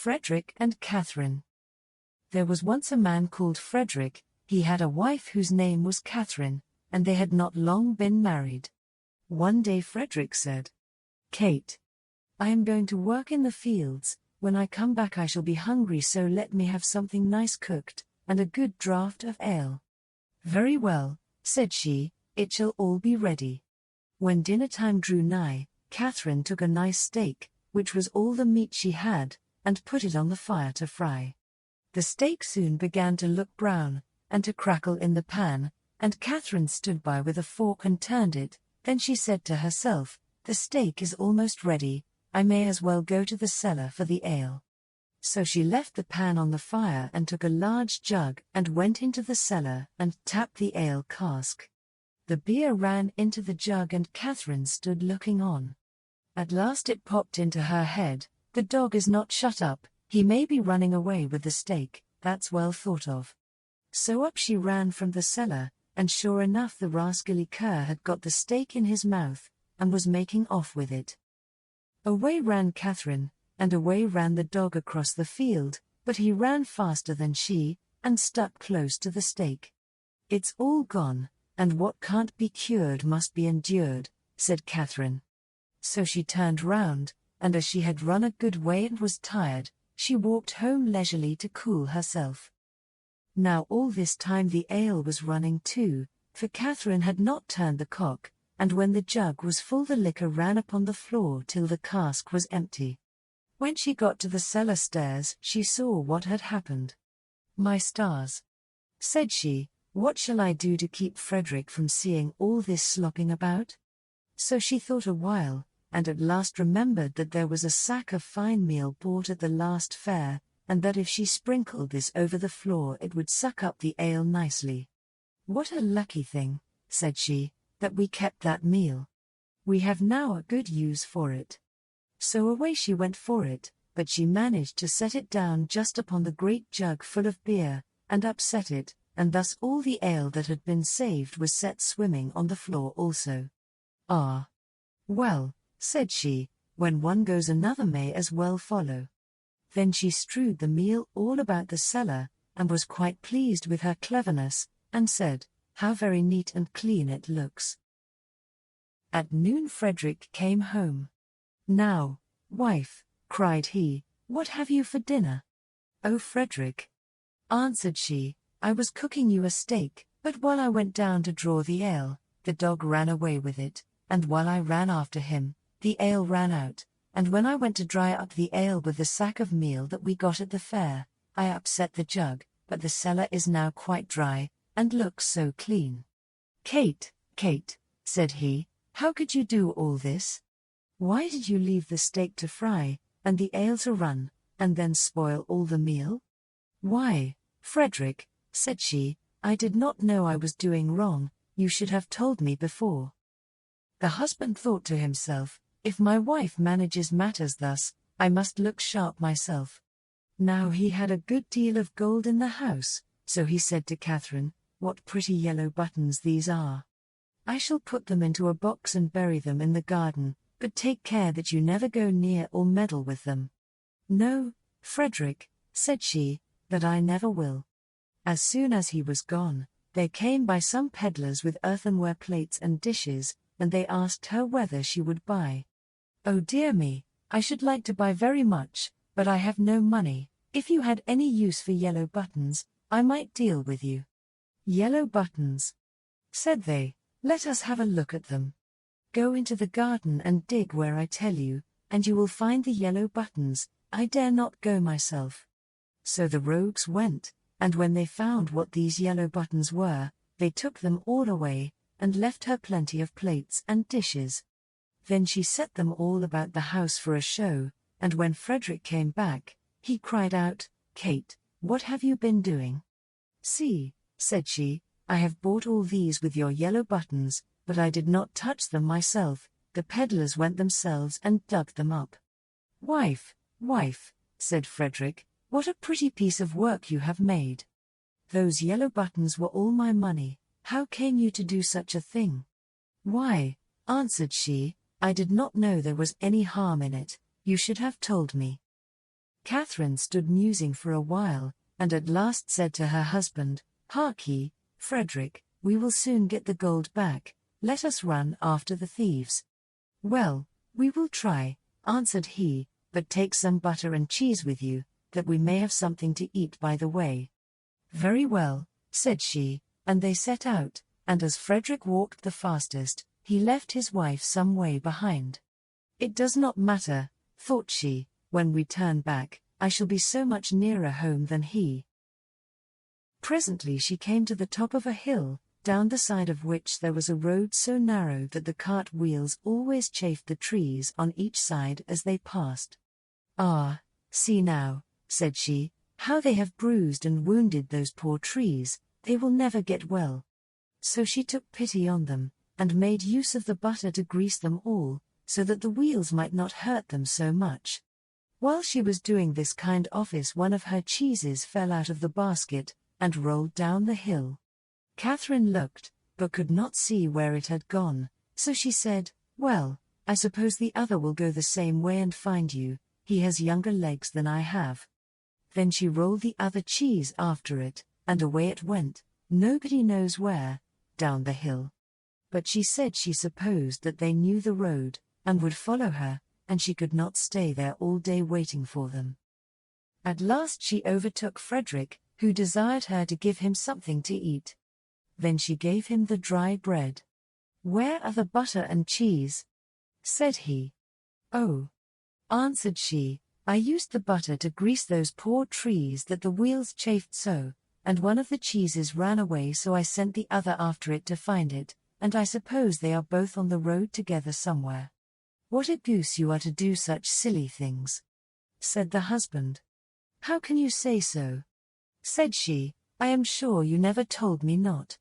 Frederick and Catherine. There was once a man called Frederick. He had a wife whose name was Catherine, and they had not long been married. One day Frederick said, "Kate, I am going to work in the fields. When I come back I shall be hungry, so let me have something nice cooked, and a good draught of ale." "Very well," said she, "it shall all be ready." When dinner time drew nigh, Catherine took a nice steak, which was all the meat she had, and put it on the fire to fry. The steak soon began to look brown, and to crackle in the pan, and Catherine stood by with a fork and turned it. Then she said to herself, "The steak is almost ready, I may as well go to the cellar for the ale." So she left the pan on the fire and took a large jug and went into the cellar and tapped the ale cask. The beer ran into the jug and Catherine stood looking on. At last it popped into her head, "The dog is not shut up, he may be running away with the steak, that's well thought of." So up she ran from the cellar, and sure enough the rascally cur had got the steak in his mouth, and was making off with it. Away ran Catherine, and away ran the dog across the field, but he ran faster than she, and stuck close to the steak. "It's all gone, and what can't be cured must be endured," said Catherine. So she turned round, and as she had run a good way and was tired, she walked home leisurely to cool herself. Now all this time the ale was running too, for Catherine had not turned the cock, and when the jug was full the liquor ran upon the floor till the cask was empty. When she got to the cellar stairs she saw what had happened. "My stars," said she, "what shall I do to keep Frederick from seeing all this slopping about?" So she thought a while, and at last remembered that there was a sack of fine meal bought at the last fair, and that if she sprinkled this over the floor it would suck up the ale nicely. "What a lucky thing," said she, "that we kept that meal. We have now a good use for it." So away she went for it, but she managed to set it down just upon the great jug full of beer, and upset it, and thus all the ale that had been saved was set swimming on the floor also. "Ah! Well," said she, "when one goes another may as well follow." Then she strewed the meal all about the cellar, and was quite pleased with her cleverness, and said, "How very neat and clean it looks." At noon Frederick came home. "Now, wife," cried he, "what have you for dinner?" "Oh, Frederick," answered she, "I was cooking you a steak, but while I went down to draw the ale, the dog ran away with it, and while I ran after him, the ale ran out, and when I went to dry up the ale with the sack of meal that we got at the fair, I upset the jug, but the cellar is now quite dry, and looks so clean." "Kate, Kate," said he, "how could you do all this? Why did you leave the steak to fry, and the ale to run, and then spoil all the meal?" "Why, Frederick," said she, "I did not know I was doing wrong, you should have told me before." The husband thought to himself, "If my wife manages matters thus, I must look sharp myself." Now he had a good deal of gold in the house, so he said to Catherine, "What pretty yellow buttons these are! I shall put them into a box and bury them in the garden, but take care that you never go near or meddle with them." "No, Frederick," said she, "that I never will." As soon as he was gone, there came by some peddlers with earthenware plates and dishes, and they asked her whether she would buy. "Oh dear me, I should like to buy very much, but I have no money. If you had any use for yellow buttons, I might deal with you." "Yellow buttons," said they, "let us have a look at them. Go into the garden and dig where I tell you, and you will find the yellow buttons. I dare not go myself." So the rogues went, and when they found what these yellow buttons were, they took them all away, and left her plenty of plates and dishes. Then she set them all about the house for a show, and when Frederick came back, he cried out, "Kate, what have you been doing?" "See," said she, "I have bought all these with your yellow buttons, but I did not touch them myself, the peddlers went themselves and dug them up." "Wife, wife," said Frederick, "what a pretty piece of work you have made. Those yellow buttons were all my money, how came you to do such a thing?" "Why," answered she, "I did not know there was any harm in it, you should have told me." Catherine stood musing for a while, and at last said to her husband, "Hark ye, Frederick, we will soon get the gold back, let us run after the thieves." "Well, we will try," answered he, "but take some butter and cheese with you, that we may have something to eat by the way." "Very well," said she, and they set out, and as Frederick walked the fastest, he left his wife some way behind. "It does not matter," thought she, "when we turn back, I shall be so much nearer home than he." Presently she came to the top of a hill, down the side of which there was a road so narrow that the cart wheels always chafed the trees on each side as they passed. "Ah, see now," said she, "how they have bruised and wounded those poor trees, they will never get well." So she took pity on them, and made use of the butter to grease them all, so that the wheels might not hurt them so much. While she was doing this kind office, one of her cheeses fell out of the basket, and rolled down the hill. Catherine looked, but could not see where it had gone, so she said, "Well, I suppose the other will go the same way and find you, he has younger legs than I have." Then she rolled the other cheese after it, and away it went, nobody knows where, down the hill. But she said she supposed that they knew the road, and would follow her, and she could not stay there all day waiting for them. At last she overtook Frederick, who desired her to give him something to eat. Then she gave him the dry bread. "Where are the butter and cheese?" said he. "Oh," answered she, "I used the butter to grease those poor trees that the wheels chafed so, and one of the cheeses ran away, so I sent the other after it to find it, and I suppose they are both on the road together somewhere." "What a goose you are to do such silly things," said the husband. "How can you say so?" said she, "I am sure you never told me not."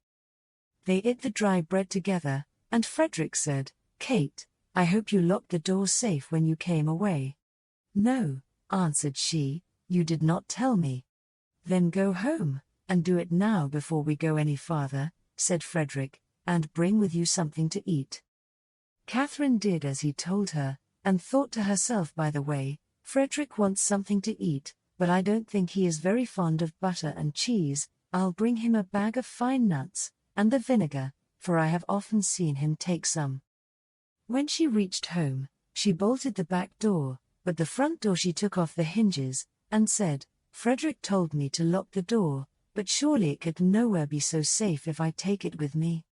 They ate the dry bread together, and Frederick said, "Kate, I hope you locked the door safe when you came away." "No," answered she, "you did not tell me." "Then go home, and do it now before we go any farther," said Frederick, "and bring with you something to eat." Catherine did as he told her, and thought to herself by the way, "Frederick wants something to eat, but I don't think he is very fond of butter and cheese. I'll bring him a bag of fine nuts, and the vinegar, for I have often seen him take some." When she reached home, she bolted the back door, but the front door she took off the hinges, and said, "Frederick told me to lock the door, but surely it could nowhere be so safe if I take it with me."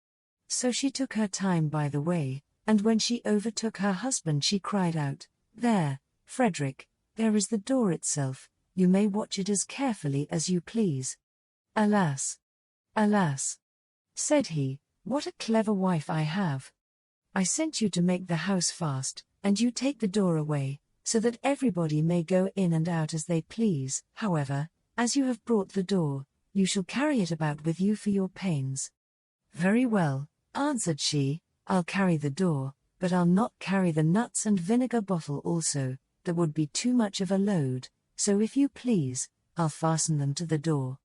So she took her time by the way, and when she overtook her husband she cried out, "There, Frederick, there is the door itself, you may watch it as carefully as you please." "Alas! Alas!" said he, "what a clever wife I have. I sent you to make the house fast, and you take the door away, so that everybody may go in and out as they please. However, as you have brought the door, you shall carry it about with you for your pains." "Very well," answered she, "I'll carry the door, but I'll not carry the nuts and vinegar bottle also, that would be too much of a load, so if you please, I'll fasten them to the door."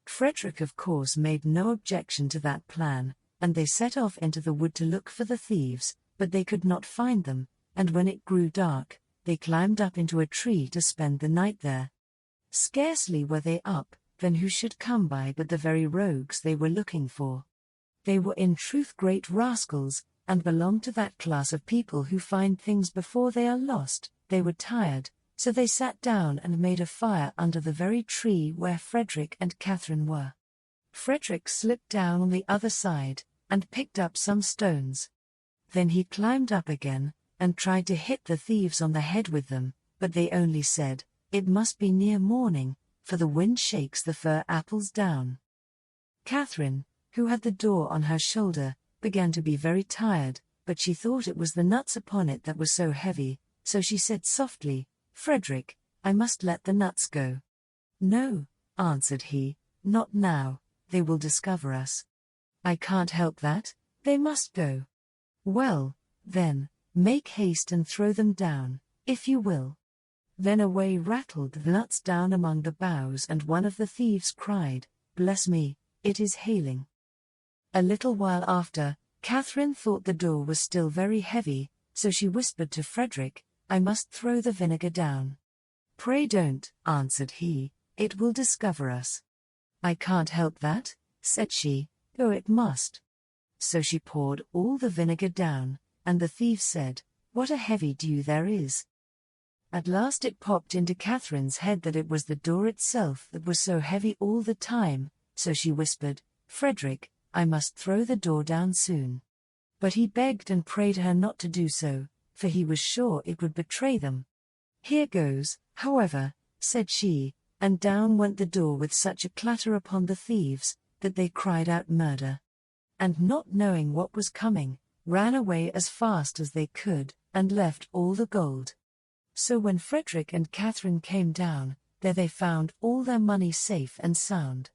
Frederick of course made no objection to that plan, and they set off into the wood to look for the thieves, but they could not find them, and when it grew dark, they climbed up into a tree to spend the night there. Scarcely were they up, then who should come by but the very rogues they were looking for. They were in truth great rascals, and belonged to that class of people who find things before they are lost. They were tired, so they sat down and made a fire under the very tree where Frederick and Catherine were. Frederick slipped down on the other side, and picked up some stones. Then he climbed up again, and tried to hit the thieves on the head with them, but they only said, "It must be near morning, for the wind shakes the fir apples down." Catherine, who had the door on her shoulder, began to be very tired, but she thought it was the nuts upon it that were so heavy, so she said softly, "Frederick, I must let the nuts go." "No," answered he, "not now, they will discover us." "I can't help that, they must go." "Well, then, make haste and throw them down, if you will." Then away rattled the nuts down among the boughs, and one of the thieves cried, "Bless me, it is hailing." A little while after, Catherine thought the door was still very heavy, so she whispered to Frederick, "I must throw the vinegar down." "Pray don't," answered he, "it will discover us." "I can't help that," said she, "go it must." So she poured all the vinegar down, and the thieves said, "What a heavy dew there is." At last it popped into Catherine's head that it was the door itself that was so heavy all the time, so she whispered, "Frederick, I must throw the door down soon." But he begged and prayed her not to do so, for he was sure it would betray them. "Here goes, however," said she, and down went the door with such a clatter upon the thieves, that they cried out murder. And not knowing what was coming, ran away as fast as they could, and left all the gold. So when Frederick and Catherine came down, there they found all their money safe and sound.